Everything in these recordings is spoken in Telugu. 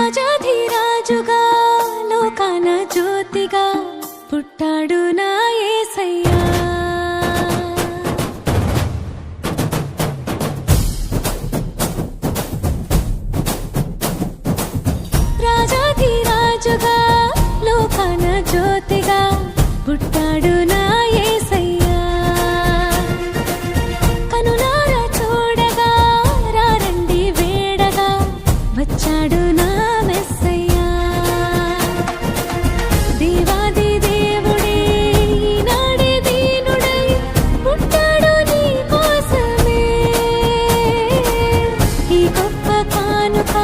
రాజాధిరాజుగా లోకాన జ్యోతిగా పుట్టాడు నా యేసయ్యా. రాజాధిరాజుగా లోకాన జ్యోతిగా పుట్టాడు నా యేసయ్యా. కనులారా చూడగా రారండి వేడగా వచ్చాడు నా మెస్సయ్యా. దేవాది దేవుడే ఈనాడే దీనుడై పుట్టాడు నీ కోసమే. ఈ గొప్ప కానుక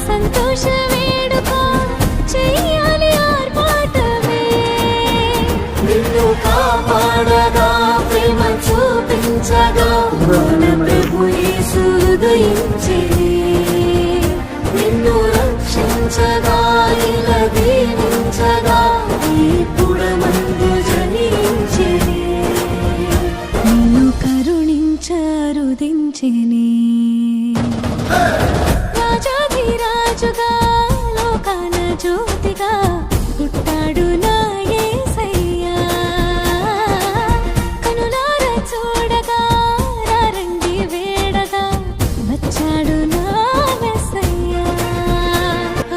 సంతోష వేడుక చెయ్యాలి ఆర్భాటమే. నిన్ను కాపాడగా ప్రేమ చూపించగా మన ప్రభు యేసు ఉదయించెనే. నిన్ను రక్షించగా ఇలా దీవించగా ఈ పుడమందు జనించెనే. నిన్ను కరుణించరుదించెనే. రాజాధిరాజుగా లోకాన జ్యోతిగా పుట్టాడు నా యేసయ్యా. కనులారా చూడగా రారండి వేడగా వచ్చాడు నా మెస్సయ్యా.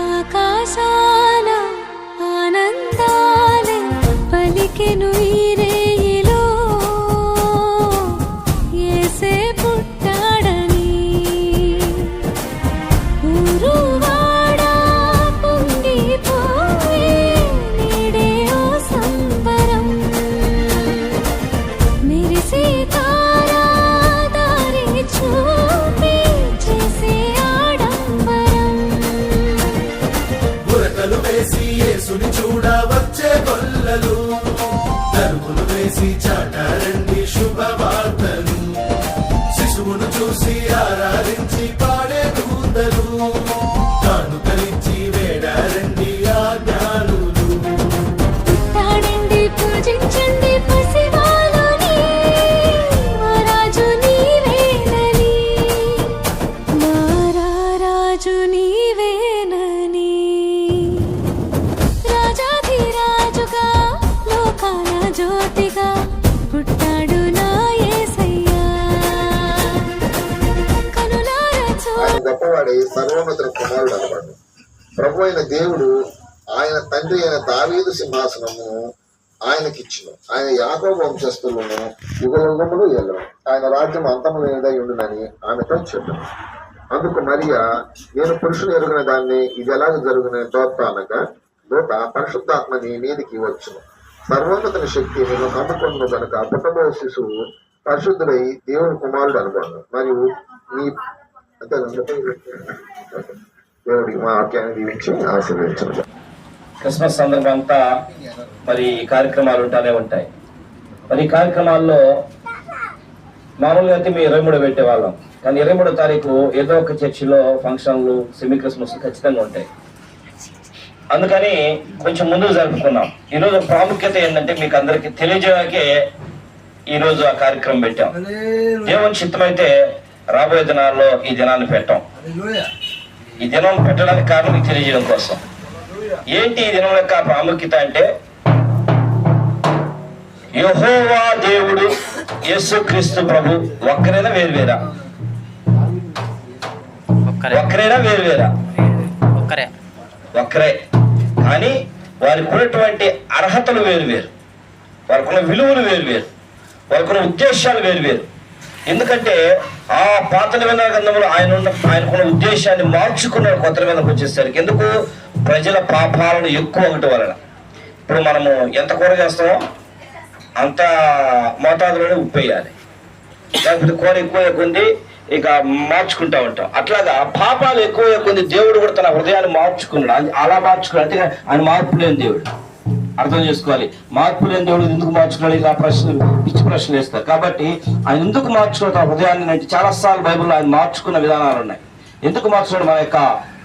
ఆకాశాన ఆనందాలే పలికెను ఈ రేయిలో యేసే పుట్టాడని. ఊరువాడా పొంగిపోయే నీడే ఓ సంబరం. మెరిసే తారా దారి చూపి చేసే ఆడంబరం. బురకలు వేసి యేసుని చూడ వచ్చే గొల్లలు, తరుములు వేసి చాటారండి శుభవార్తలు. శిశువును చూసి ఆరాధించి పాడే దూతలు, కానుకలిచ్చి వేడారండి ఆజ్ఞానులు. పుట్టాడండి పూజించండి పసివాలుని, మా రాజు నీవేనని. మా రాజు నీవేనని. రాజాధిరాజుగా లోకాన జ్యోతిగా పుట్టాడు నా యేసయ్యా. కనులారా ఆయన గొప్పవాడే సర్వోన్నతుల కుమారుడు అనబడు. ప్రభు అయిన దేవుడు ఆయన తండ్రి అయిన దావీదు సింహాసనమును ఆయనకిచ్చును. ఆయన యాకోబు వంశస్థులను యుగయుగములు ఏలును. ఆయన రాజ్యం అంతము లేనిదై ఉండునని ఆమెతో చెప్పాను. అందుకు మరియా, నేను పురుషులు ఎరుగిన దాన్ని ఇది ఎలాగ జరుగునని తోత అనగా, దూత పరిశుద్ధాత్మ నీ మీదికి వచ్చును. సర్వోన్నతుని శక్తి నేను కమ్ముకొను గనుక పుట్టబో శిశువు పరిశుద్ధుడై దేవుని కుమారుడు అనబడును. మరియు నీ అంటే దేవుడికి మా వాక్యాన్ని దీవించి ఆశీర్వదించను. క్రిస్మస్ సందర్భం అంతా మరి ఈ కార్యక్రమాలు ఉంటానే ఉంటాయి. మరి ఈ కార్యక్రమాల్లో మామూలుగా అయితే మేము 23 పెట్టేవాళ్ళం, కానీ 23 తారీఖు ఏదో ఒక చర్చిలో ఫంక్షన్లు సెమీ క్రిస్మస్ ఖచ్చితంగా ఉంటాయి. అందుకని కొంచెం ముందుకు జరుపుకున్నాం. ఈరోజు ప్రాముఖ్యత ఏంటంటే మీకు అందరికి తెలియజేయకే ఈరోజు ఆ కార్యక్రమం పెట్టాం. దేవుని చిత్తమైతే రాబోయే దినాల్లో ఈ దినాన్ని పెట్టాం. ఈ దినం పెట్టడానికి కారణం మీకు తెలియజేయడం కోసం. ఏంటి ఈ దినం యొక్క ప్రాముఖ్యత అంటే, యెహోవా దేవుడు యేసుక్రీస్తు ప్రభు ఒక్కరైనా వేరువేరా? ఒక్కరైనా వేరువేరా? ఒక్కరే. కానీ వారికి ఉన్నటువంటి అర్హతలు వేరువేరు, వారికి ఉన్న విలువలు వేరువేరు, వారికి ఉన్న ఉద్దేశాలు వేరువేరు. ఎందుకంటే ఆ పాత నిబంధన గ్రంథంలో ఆయనకున్న ఉద్దేశాన్ని మార్చుకున్నాడు కొత్త నిబంధనకు వచ్చేసరికి. ఎందుకు? ప్రజల పాపాలను ఎక్కువ ఒకటి వలన. ఇప్పుడు మనము ఎంత కూర చేస్తామో అంత మోతాదులోనే ఉప్పు వేయాలి, లేకపోతే కూర ఎక్కువ కొంది ఇక మార్చుకుంటా ఉంటాం. అట్లాగా పాపాలు ఎక్కువ కొంది దేవుడు కూడా తన హృదయాన్ని మార్చుకున్నాడు. అలా మార్చుకున్నాడు. అంటే ఆయన మార్పు లేని దేవుడు. అర్థం చేసుకోవాలి. మార్పు లేని దేవుడు ఎందుకు మార్చుకున్నాడు? ఇలా పిచ్చి ప్రశ్నలు వేస్తారు. కాబట్టి ఆయన ఎందుకు మార్చుకున్నాడు తన హృదయాన్ని అంటే చాలాసార్లు బైబిల్లో ఆయన మార్చుకున్న విధానాలు ఉన్నాయి. ఎందుకు మార్చుకున్నాడు? మన యొక్క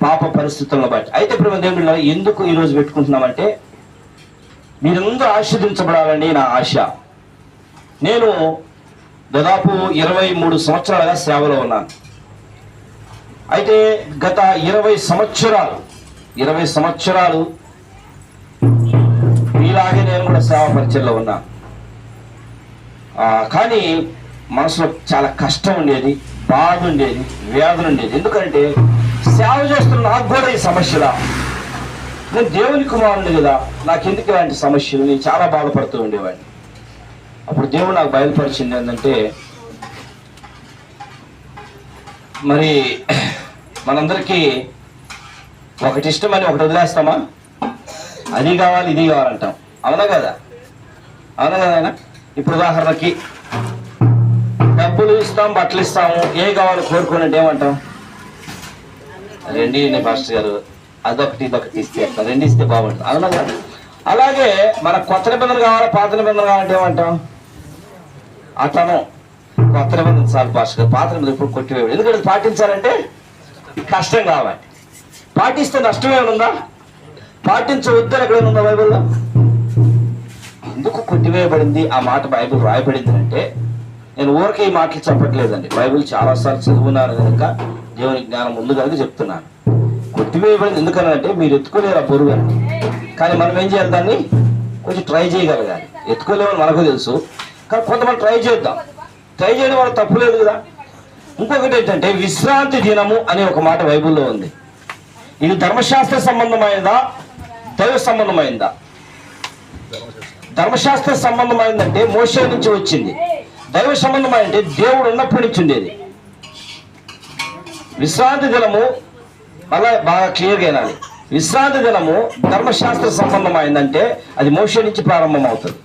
పాప పరిస్థితులను బట్టి. అయితే ఇప్పుడు దేవుడు ఎందుకు ఈరోజు పెట్టుకుంటున్నామంటే, మీరందరూ ఆశీర్వదించబడాలని నా ఆశ. నేను దాదాపు 23 సంవత్సరాలుగా సేవలో ఉన్నాను. అయితే గత 20 సంవత్సరాలు 20 సంవత్సరాలు ఇలాగే నేను కూడా సేవా పరిచయంలో ఉన్నా. కానీ మనసులో చాలా కష్టం ఉండేది, బాధ ఉండేది, వేదన ఉండేది. ఎందుకంటే సేవ చేస్తున్న నాకు కూడా ఈ సమస్యలా, నేను దేవుని కుమారుడు కదా, నాకు ఎందుకు ఇలాంటి సమస్యలు, నేను చాలా బాధపడుతూ ఉండేవాడిని. అప్పుడు దేవుడు నాకు బయలుపరిచింది ఏంటంటే, మరి మనందరికీ ఒకటి ఇష్టమని ఒకటి వదిలేస్తామా? అది కావాలి ఇది కావాలంటాం, అవునా కదా? అవునా కదా ఆయన? ఇప్పుడు ఉదాహరణకి డబ్బులు ఇస్తాం, బట్టలు ఇస్తాము, ఏ కావాలి కోరుకున్నట్టు ఏమంటాం? రెండి పాస్టర్ గారు, అదొకటి ఇదొకటి ఇస్తే రెండు ఇస్తే బాగుంటుంది, అవునా కదా? అలాగే మన కొత్త నిబంధనలు కావాలా, పాత నిబంధనలు కావాలంటే ఏమంటాం? అతను కొత్త నిబంధన చాలు పాస్టర్ గారు, పాత నిబంధన ఇప్పుడు కొట్టివేయడు. ఎందుకంటే పాటించాలంటే కష్టం కావాలి. పాటిస్తే నష్టం ఏమనుందా? పాటించవద్దని ఎక్కడైనా ఉందా బైబిల్లో? ఎందుకు కొట్టివేయబడింది ఆ మాట బైబిల్ రాయబడింది అంటే, నేను ఊరికే ఈ మాటలు చెప్పట్లేదండి, బైబిల్ చాలాసార్లు చదువున్నారు కనుక దేవుని జ్ఞానం ఉంది కనుక చెప్తున్నాను. కొట్టివేయబడింది ఎందుకనంటే, మీరు ఎత్తుకోలేరు ఆ బరువు అని. కానీ మనం ఏం చేయాలి? దాన్ని కొంచెం ట్రై చేయగలగాలి. ఎత్తుకోలేమని మనకు తెలుసు, కానీ కొంతమంది ట్రై చేద్దాం. ట్రై చేయడం వల్ల తప్పు లేదు కదా. ఇంకొకటి ఏంటంటే, విశ్రాంతి దినము అనే ఒక మాట బైబిల్లో ఉంది. ఇది ధర్మశాస్త్ర సంబంధమైనదా, దైవ సంబంధమైందా? ధర్మశాస్త్ర సంబంధమైందంటే మోషే నుంచి వచ్చింది. దైవ సంబంధమైందంటే దేవుడు ఉన్నప్పటి నుంచి ఉండేది. విశ్రాంతి దినము అలా బాగా క్లియర్గా వినాలి. విశ్రాంతి దినము ధర్మశాస్త్ర సంబంధమైందంటే అది మోషే నుంచి ప్రారంభం అవుతుంది,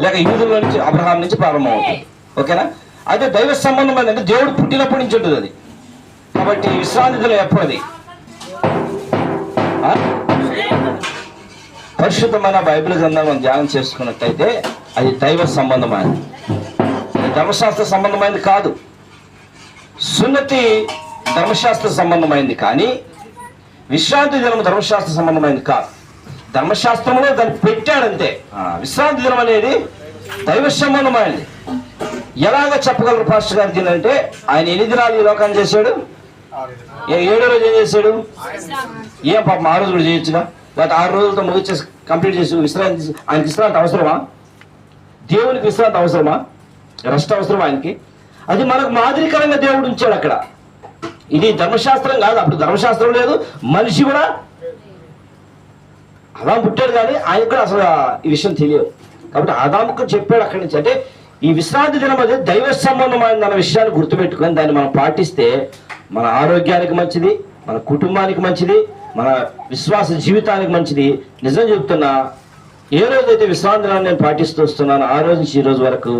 లేక యూదుల నుంచి, అబ్రహాం నుంచి ప్రారంభం అవుతుంది. ఓకేనా? అదే దైవ సంబంధమైందంటే దేవుడు పుట్టినప్పటి నుంచి ఉంటుంది అది. కాబట్టి విశ్రాంతి దినం ఎప్పుడది? పరిశుద్ధమైన బైబిల్ గ్రంథం మనం ధ్యానం చేసుకున్నట్టయితే అది దైవ సంబంధమైనది, ధర్మశాస్త్ర సంబంధమైనది కాదు. సున్నతి ధర్మశాస్త్ర సంబంధమైంది, కానీ విశ్రాంతి దినం ధర్మశాస్త్ర సంబంధమైనది కాదు. ధర్మశాస్త్రంలో దాన్ని పెట్టాడంతే. విశ్రాంతి దినం అనేది దైవ సంబంధమైనది. ఎలాగ చెప్పగలరు పాస్టర్ గారు దీని అంటే, ఆయన ఎన్ని దినాలు ఈ లోకాన్ని చేశాడు? 7వ రోజు ఏం చేశాడు? ఏం పాపం ఆ రోజు కూడా చేయొచ్చుగా, లేకపోతే 6 రోజులతో ముగిచేసి కంప్లీట్ చేసి విశ్రాంతి. ఆయనకి విశ్రాంతి అవసరమా? దేవునికి విశ్రాంతి అవసరమా? రెస్ట్ అవసరమా ఆయనకి? అది మనకు మాదిరికరంగా దేవుడు ఉంచాడు అక్కడ. ఇది ధర్మశాస్త్రం కాదు. అప్పుడు ధర్మశాస్త్రం లేదు, మనిషి కూడా అలా పుట్టాడు, కానీ ఆయనకు కూడా అసలు ఈ విషయం తెలియదు. కాబట్టి ఆదాముకు చెప్పాడు అక్కడి నుంచి. అంటే ఈ విశ్రాంతి దినం అది దైవ సంబంధమైన అన్న విషయాన్ని గుర్తుపెట్టుకొని దాన్ని మనం పాటిస్తే మన ఆరోగ్యానికి మంచిది, మన కుటుంబానికి మంచిది, మన విశ్వాస జీవితానికి మంచిది. నిజం చెప్తున్నా, ఏ రోజైతే విశ్రాంతి దినాన్ని నేను పాటిస్తూ వస్తున్నాను, ఆ రోజు నుంచి ఈ రోజు వరకు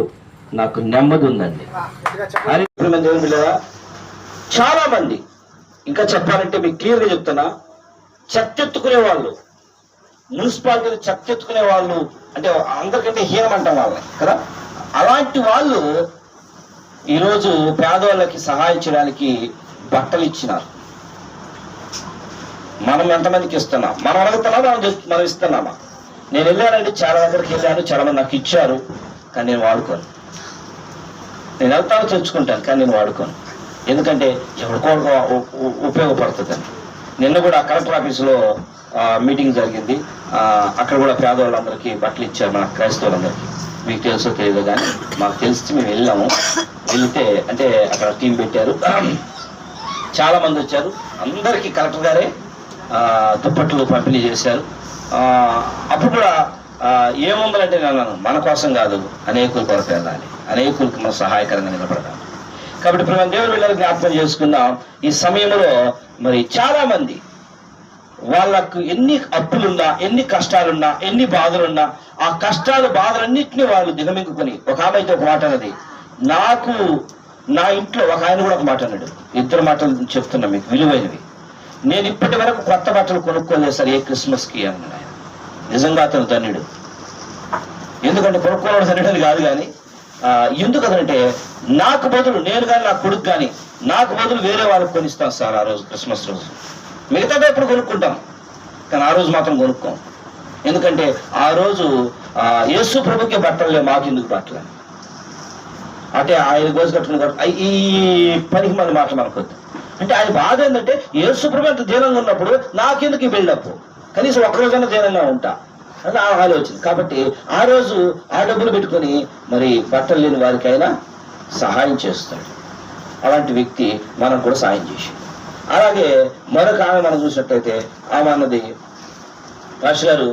నాకు నెమ్మది ఉందండి. చాలా మంది, ఇంకా చెప్పాలంటే మీకు క్లియర్గా చెప్తున్నా, చెత్తెత్తుకునే వాళ్ళు, మున్సిపాలిటీలు చెత్తెత్తుకునే వాళ్ళు అంటే అందరికంటే హీనం అంటాం వాళ్ళని కదా. అలాంటి వాళ్ళు ఈరోజు పేదవాళ్ళకి సహాయం చేయడానికి బట్టలు ఇచ్చినారు. మనం ఎంతమందికి ఇస్తున్నాం? మనం అడుగుతున్నామా, మనం ఇస్తున్నామా? నేను వెళ్ళానండి, చాలా దగ్గరికి వెళ్ళాను, చాలా మంది నాకు ఇచ్చారు, కానీ నేను వాడుకోను. నేను వెళ్తాను, తెచ్చుకుంటాను, కానీ నేను వాడుకోను. ఎందుకంటే ఎవరికో ఉపయోగపడుతుందని. నిన్న కూడా కలెక్టర్ ఆఫీసులో మీటింగ్ జరిగింది. అక్కడ కూడా పేదవాళ్ళందరికీ బట్టలు ఇచ్చారు, మన క్రైస్తవులందరికీ. మీకు తెలుసో తెలియదు కానీ మాకు తెలిసి మేము వెళ్ళాము. వెళ్తే అంటే అక్కడ టీం పెట్టారు, చాలా మంది వచ్చారు. అందరికీ కలెక్టర్ గారే దుప్పట్లు పంపిణీ చేశారు. అప్పుడు కూడా ఏముందంటే నేను మన కోసం కాదు, అనేకుల కొరకు వెళ్ళాలి, అనేకులకు మనం సహాయకరంగా నిలబడాలి. కాబట్టి ఇప్పుడు మనం దేవుని వెళ్ళాలి జ్ఞాపకం చేసుకుందాం. ఈ సమయంలో మరి చాలా మంది వాళ్ళకు ఎన్ని అప్పులున్నా, ఎన్ని కష్టాలున్నా, ఎన్ని బాధలున్నా, ఆ కష్టాలు బాధలన్నింటినీ వాళ్ళు దిగమింగుకొని, ఒక ఆమె అయితే ఒక మాట అన్నది, నాకు నా ఇంట్లో ఒక ఆయన కూడా ఒక మాట అన్నాడు. 2 మాటలు చెప్తున్నా మీకు విలువైనవి. నేను ఇప్పటి వరకు కొత్త బట్టలు కొనుక్కోలేదు సార్ ఏ క్రిస్మస్కి అన్నాడు ఆయన. నిజంగా అతను ధన్యుడు. ఎందుకంటే కొనుక్కోవడం ధన్యుడని కాదు, కానీ ఎందుకనంటే నాకు బదులు నేను కానీ నా కొడుకు కానీ నాకు బదులు వేరే వాళ్ళకి కొనిస్తాను సార్ ఆ రోజు క్రిస్మస్ రోజు. మిగతాగా ఎప్పుడు కొనుక్కుంటాం, కానీ ఆ రోజు మాత్రం కొనుక్కోం. ఎందుకంటే ఆ రోజు యేసు ప్రభుకే బట్టలే, మాకు ఎందుకు బట్టలు అంటే ఆయన గోజు కట్టుకుని ఈ పనికి మన మాట మనకొద్దు. అంటే ఆయన బాధ ఏంటంటే యేసుప్రభు అంత దీనంగా ఉన్నప్పుడు నాకెందుకు ఈ బిల్డప్, కనీసం ఒక్కరోజైనా దీనంగా ఉంటా అని ఆ ఆలోచన. కాబట్టి ఆ రోజు ఆ డబ్బులు పెట్టుకొని మరి బట్టలు లేని వారికైనా సహాయం చేస్తాడు. అలాంటి వ్యక్తి మనం కూడా సహాయం చేసి. అలాగే మరొక ఆమె మనం చూసినట్టయితే ఆమె అన్నది రాజు గారు,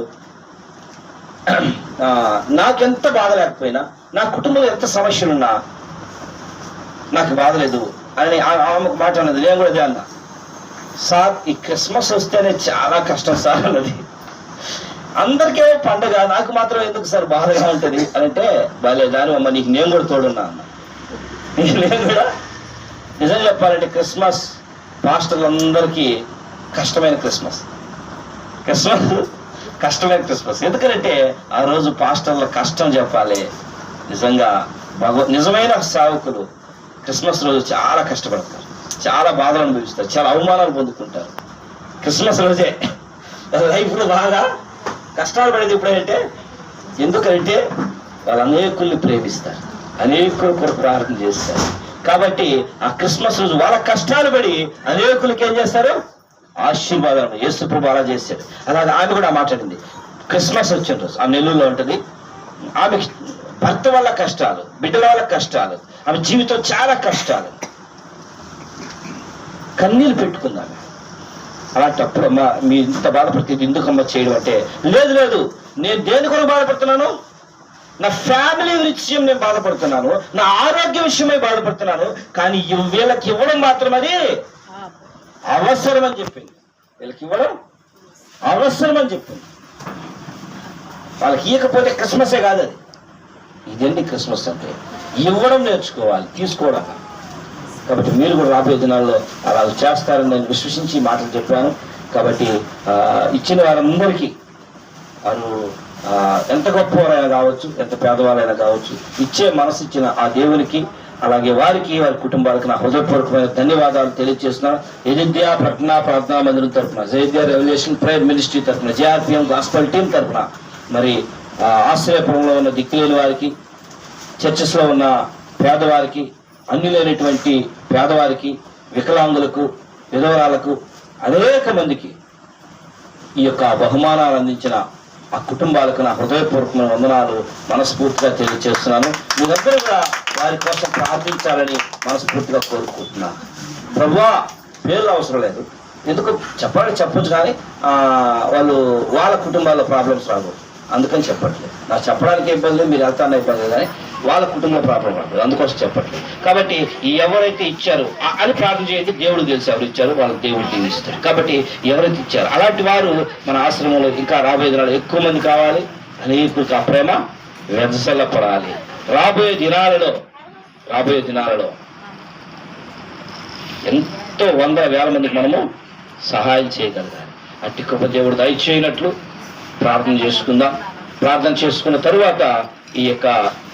నాకెంత బాధ లేకపోయినా, నా కుటుంబంలో ఎంత సమస్యలున్నా నాకు బాధ లేదు అని ఆమె మాట అన్నది. నేను కూడా అన్నా, సార్ ఈ క్రిస్మస్ వస్తేనే చాలా కష్టం సార్ అన్నది. అందరికీ పండగ, నాకు మాత్రం ఎందుకు సార్ బాధగా ఉంటుంది అని అంటే, బాలే దాని అమ్మ నీకు నేను కూడా తోడున్నా అన్న. నేను కూడా నిజం చెప్పాలంటే క్రిస్మస్ పాస్టర్లందరికీ కష్టమైన క్రిస్మస్ కష్టమైన క్రిస్మస్. ఎందుకంటే ఆ రోజు పాస్టర్ల కష్టం చెప్పాలి. నిజంగా నిజమైన సేవకులు క్రిస్మస్ రోజు చాలా కష్టపడతారు, చాలా బాధలు అనుభవిస్తారు, చాలా అవమానాలు పొందుకుంటారు. క్రిస్మస్ రోజే లైఫ్లో బాగా కష్టాలు పడేది ఎప్పుడంటే, ఎందుకంటే వాళ్ళు అనేకుల్ని ప్రేమిస్తారు, అనేకుల కొరకు ప్రార్థన చేస్తారు. కాబట్టి ఆ క్రిస్మస్ రోజు వాళ్ళ కష్టాలు పడి అనేకులకి ఏం చేస్తారు, ఆశీర్వాదాలు. యేసుప్రభు అలా చేశాడు. అలాగే ఆమె కూడా మాట్లాడింది. క్రిస్మస్ వచ్చిన రోజు ఆ నెల్లూరులో ఉంటుంది. ఆమె భర్త వల్ల కష్టాలు, బిడ్డల వల్ల కష్టాలు, ఆమె జీవితం చాలా కష్టాలు, కన్నీళ్ళు పెట్టుకుందామె. అలాంటప్పుడు అమ్మ మీ ఇంత బాధపడుతుంది ఎందుకమ్మ చేయడం అంటే, లేదు లేదు నేను దేని కొరకు బాధపడుతున్నాను, నా ఫ్యామిలీ విషయం నేను బాధపడుతున్నాను, నా ఆరోగ్య విషయమై బాధపడుతున్నాను, కానీ వీళ్ళకి ఇవ్వడం మాత్రం అది అవసరం అని చెప్పింది. వీళ్ళకి ఇవ్వడం అవసరం అని చెప్పింది. వాళ్ళకి ఇవ్వకపోతే క్రిస్మసే కాదు అది. ఇదండి క్రిస్మస్ అంటే, ఇవ్వడం నేర్చుకోవాలి, తీసుకోవడం. కాబట్టి మీరు కూడా రాబోయే దినాల్లో అలా చేస్తారని నేను విశ్వసించి మాటలు చెప్పాను. కాబట్టి ఇచ్చిన వారందరికీ వారు ఎంత గొప్పవారైనా కావచ్చు, ఎంత పేదవారైనా కావచ్చు, ఇచ్చే మనసు ఇచ్చిన ఆ దేవునికి, అలాగే వారికి, వారి కుటుంబాలకు నా హృదయపూర్వకమైన ధన్యవాదాలు తెలియజేస్తున్నాను. ఎదిద్య ప్రజ్ఞా ప్రార్థనా మందిరం తరఫున, జయద్య రెవల్యూషన్ ప్రేయర్ మినిస్ట్రీ తరఫున, జేఆర్పిఎం గాస్పల్ టీం తరఫున, మరి ఆశ్రయపురంలో ఉన్న దిక్కులేని వారికి, చర్చెస్లో ఉన్న పేదవారికి, అన్ని లేనటువంటి పేదవారికి, వికలాంగులకు, విధవరాలకు, అనేక మందికి ఈ యొక్క బహుమానాలు అందించిన ఆ కుటుంబాలకు నా హృదయపూర్వకమైన వందనాలు మనస్ఫూర్తిగా తెలియజేస్తున్నాను. మీరందరూ కూడా వారి కోసం ప్రార్థించాలని మనస్ఫూర్తిగా కోరుకుంటున్నాను. ప్రభువా పేర్లు అవసరం లేదు, ఎందుకు చెప్పొచ్చు, కానీ వాళ్ళ కుటుంబాల్లో ప్రాబ్లమ్స్ రాకూడదు, అందుకని చెప్పట్లేదు. నాకు చెప్పడానికి ఇబ్బంది లేదు, మీరు వెళ్తానే ఇబ్బంది లేదు, కానీ వాళ్ళ కుటుంబ ప్రాబ్లం రాకూడదు, అందుకోసం చెప్పట్లేదు. కాబట్టి ఎవరైతే ఇచ్చారో అని ప్రార్థన చేయండి. దేవుడు తెలిసి ఎవరు ఇచ్చారో వాళ్ళకి దేవుడు దీవిస్తాడు. కాబట్టి ఎవరైతే ఇచ్చారో అలాంటి వారు మన ఆశ్రమంలో ఇంకా రాబోయే దినాలు ఎక్కువ మంది కావాలి, అనేకులకు ఆ ప్రేమ వెదజల్లపడాలి. రాబోయే దినాలలో ఎంతో వందల వేల మందికి మనము సహాయం చేయగలగాలి. అట్టి కృప దేవుడు దయచేయనట్లు ప్రార్థన చేసుకుందాం. ప్రార్థన చేసుకున్న తరువాత ఈ యొక్క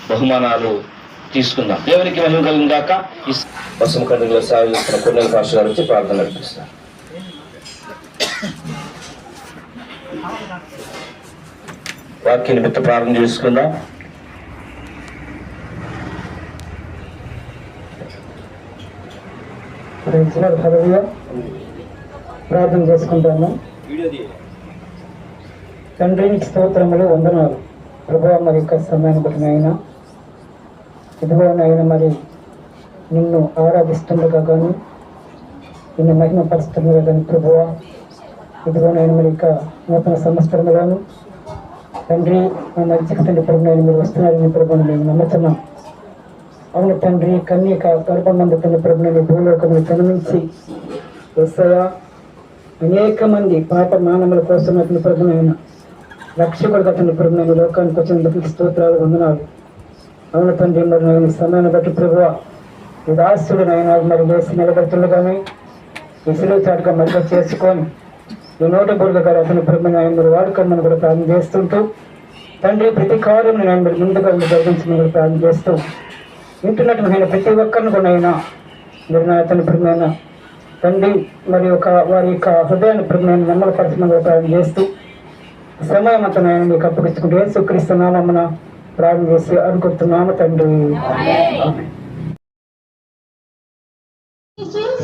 బహుమానాలు తీసుకుందాం. దేవునికి మహిమ కలిగిన గాక. ఈ పశ్చిమ ఖండంలో సేవ చేస్తున్న కొన్నేళ్ళ భాష గారు వచ్చి ప్రార్థన నడిపిస్తారు. వాక్య నిమిత్త ప్రార్థన చేసుకుందాం. ప్రార్థన చేసుకుంటాము. తండ్రి స్తోత్రములు, వందనాలు ప్రభువా. మరి యొక్క సమయాన్ని బట్టి అయినా ఇదిగోనైనా మరి నిన్ను ఆరాధిస్తుండగా కానీ, నిన్ను మహిమపరుస్తుండగా కానీ ప్రభువా, ఇదిగోనైనా మరి ఇక నూతన సంవత్సరంలోను తండ్రి మంచి తండ్రి ప్రభుత్వం మీరు వస్తున్నారని ప్రభుత్వం మేము నమ్ముతున్నాం. అవును తండ్రి, కన్యక గర్భమందు తండ్రి ప్రభుత్వం భూలోకము జన్మించి యేసయ్య అనేక మంది పాప మానవుల కోసం అతని ప్రభుత్వం రక్షకుడుగా తండ్రి ప్రభుత్వం లోకానికి వచ్చిన స్తోత్రాలు, వందనాలు. అవును తండ్రి, మరి నేను సమయాన్ని బట్టి ప్రభువా ఈ దాసుడు నాయన మరి వేసి నిలబడుతుండగానే ఈ సిలువ చాటుగా మధ్య చేసుకొని ఈ నోట బుర్గ గారు అతని ప్రభుత్వం ఆయన మీరు వాడుకోమని కూడా ప్రార్థన చేస్తుంటూ తండ్రి ప్రతి కార్యం నేను మీరు ముందుగా జరిగించమని కూడా ప్రార్థన చేస్తూ వింటున్నటువంటి ప్రతి ఒక్కరిని కూడా అయినా మీరు నా అతని ప్రభుత్వం తండ్రి మరి వారి యొక్క హృదయాన్ని ప్రభుత్వాన్ని నెమ్మలపరచమని కూడా ప్రార్థన చేస్తూ సమయం అంతా నేను మీకు అప్పగించుకుంటూ యేసుక్రీస్తు నామమున ప్రార్థన చేసి అనుకుంటున్నాము తండ్రి. Jesus,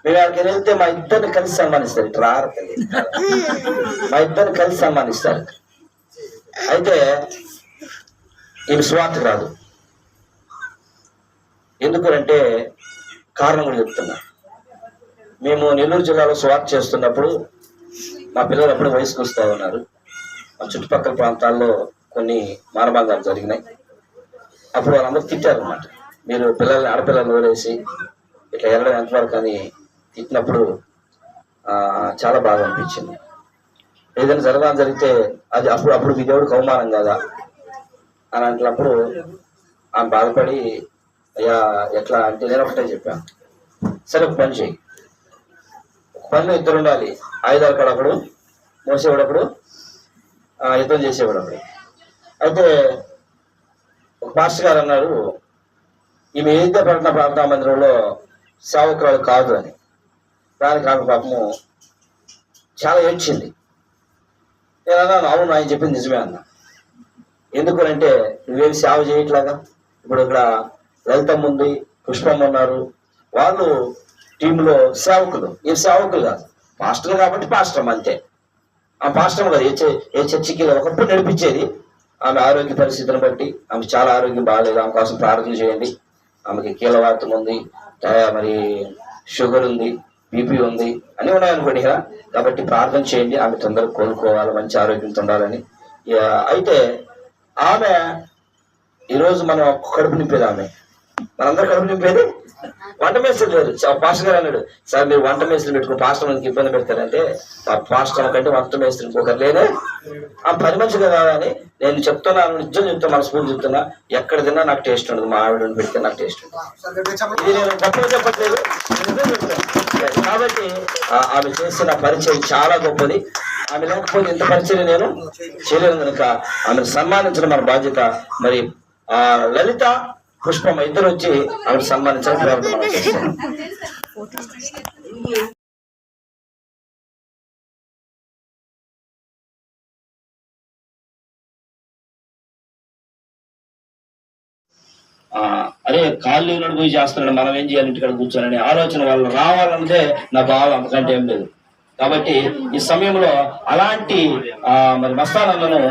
మేము అక్కడికి వెళ్తే మా ఇద్దరిని కలిసి సన్మానిస్తారు. ఇట్లా రారకండి, మా ఇద్దరిని కలిసి సన్మానిస్తారు. అయితే ఈయన స్వార్థ రాదు. ఎందుకంటే కారణం కూడా చెప్తున్నా. మేము నెల్లూరు జిల్లాలో స్వార్థ చేస్తున్నప్పుడు మా పిల్లలు అప్పుడు వయసుకు వస్తూ ఉన్నారు. మా చుట్టుపక్కల ప్రాంతాల్లో కొన్ని మానభంగాలు జరిగినాయి. అప్పుడు వాళ్ళందరూ తిట్టారనమాట. మీరు పిల్లల్ని ఆడపిల్లల్ని వదిలేసి ఇట్లా వెళ్ళడం ఎంతవరకు అని తిట్టినప్పుడు చాలా బాగా అనిపించింది. ఏదైనా జరగాలని జరిగితే అది అప్పుడు మీ దేవుడికి అవమానం కదా అని అంటున్నప్పుడు ఆమె బాధపడి, అయ్యా ఎట్లా అంటే నేను ఒకటే చెప్పాను, సరే ఒక పని చేయి, ఒక పనిలో ఇద్దరు ఉండాలి. ఆయుధాలు కాడ ఒకడు, మోసేవాడు ఒకడు, యుద్ధం చేసేవాడు ఒకడు. అయితే ఒక పాస్టర్ గారు అన్నారు, ఈమె ఏదైతే ప్రకటన ప్రార్థనా మందిరంలో సేవకురాలు కాదు అని. దానికి ఆమె పాపము చాలా ఏడ్చింది. నేను అన్నాను, అవును ఆయన చెప్పింది నిజమే అన్నా. ఎందుకనంటే నువ్వేమి సేవ చేయట్లాగా. ఇప్పుడు ఇక్కడ లలితమ్మ ఉంది, పుష్పమ్మ ఉన్నారు, వాళ్ళు టీంలో సేవకులు. ఏ సేవకులు కాదు, పాస్టర్ కాబట్టి పాస్టర్ అంతే. ఆ పాస్టర్ కాదు, ఏ చర్చికి ఒకప్పుడు నడిపించేది. ఆమె ఆరోగ్య పరిస్థితిని బట్టి ఆమె చాలా ఆరోగ్యం బాగాలేదు, ఆమె కోసం ప్రార్థన చేయండి. ఆమెకి కీలవాతం ఉంది, మరి షుగర్ ఉంది, బీపీ ఉంది, అన్నీ ఉన్నాయనుకోండి. కాబట్టి ప్రార్థన చేయండి, ఆమె తొందరగా కోలుకోవాలి, మంచి ఆరోగ్యంతో ఉండాలని. అయితే ఆమె ఈరోజు మనం కడుపు నింపేది. ఆమె మనందరూ కడుపు నింపేది. వంట మేస్త్రి లేరు. పాస్టర్ గారు అన్నాడు, సార్ మీరు వంట మేస్త్రిని పెట్టుకుని పాస్టర్ మనకి ఇబ్బంది పెడతారంటే, పాస్టర్ కంటే వంట మేస్త్రి ఇంకొకరు లేనే, ఆ పని మంచి కదా అని నేను చెప్తున్నాను. నిజం చెప్తాను, మన స్కూల్ చెప్తున్నా. ఎక్కడ తిన్నా నాకు టేస్ట్ ఉండదు, మా ఆవిడని పెడితే నాకు టేస్ట్ ఉండదు. ఇది నేను గొప్పగా చెప్పట్లేదు, కాబట్టి ఆమె చేసిన పరిచయం చాలా గొప్పది. ఆమె లేకపోతే ఇంత పరిచయం నేను చేయలేను కనుక ఆమెను సన్మానించడం మన బాధ్యత. మరి లలిత, పుష్పమ్మ ఇద్దరు వచ్చి ఆమెను సన్మానించడం ప్రయత్నం చేస్తాం. అరే కాళ్ళు లేనడు పోయి చేస్తున్నాడు, మనం ఏం చేయాలి ఇంటికాడ కూర్చోనని ఆలోచన వాళ్ళు రావాలంటే నా బావ అంతకంటే ఏం లేదు. కాబట్టి ఈ సమయంలో అలాంటి మరి మస్తానన్నను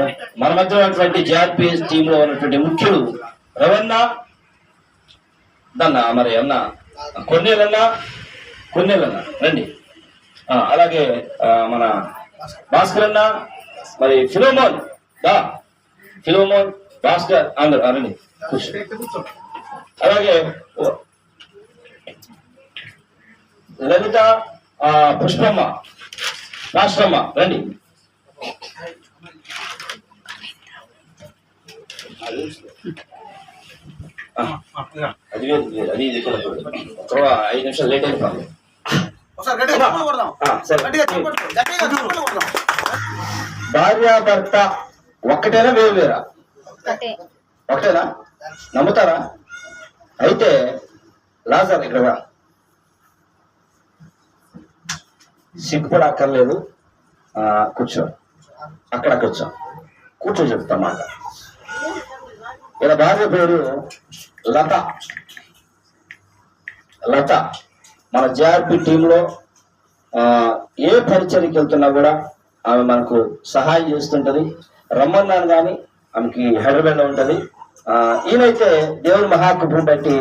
మన మధ్య ఉన్నటువంటి జేఆర్పీఎస్ టీంలో ఉన్నటువంటి ముఖ్యుడు రవణ దన్నా, మరి అన్న కొన్నేళ్ళన్నా రండి. అలాగే మన భాస్కర్ అన్న, మరి ఫిలోమోన్ భాస్కర్ అందరు రండి కూర్చో. అలాగే లలిత, పుష్పమ్మ, రాష్ట్రమ్మ రండి. అది అది ఇది కూడా 5 నిమిషాలు లేట్ అయిపోయింది. భార్యాభర్త ఒక్కటేనా వేరు వేరా? ఒకటేనా? నమ్ముతారా? అయితే లాజర్ ఇక్కడ సిగ్గుపడ అక్కర్లేదు, కూర్చో, అక్కడ కూర్చో చెప్తా మాట. ఇలా భార్య పేరు లత. మన జేఆర్పీ టీంలో ఏ పరిచయకి వెళ్తున్నా కూడా ఆమె మనకు సహాయం చేస్తుంటది. రమ్మన్నాను కానీ ఆమెకి హైదరాబాద్ లో ఉంటది. ఈయనైతే దేవుని మహాకృపను బట్టి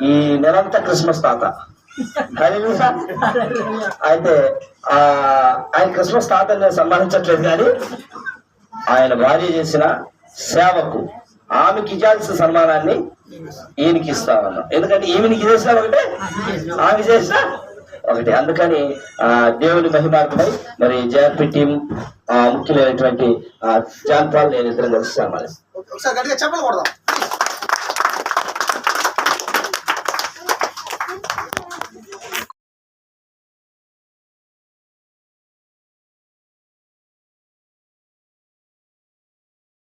ఈ నెలంతా క్రిస్మస్ తాత. అయితే ఆయన క్రిస్మస్ తాతని నేను సన్మానించట్లేదు, కానీ ఆయన భార్య చేసిన సేవకు ఆమెకి ఇవ్వాల్సిన సన్మానాన్ని ఈయనకి ఇస్తామన్నా. ఎందుకంటే ఈమెనికి చేసిన ఒకటే, ఆమె చేసిన ఒకటి. అందుకని దేవుని మహిమార్పై మరి జేఆర్పీ టీం ముఖ్యమైనటువంటి జాన్ పాల్ నేను ఇద్దరం కలిసి సన్మానిస్తాను.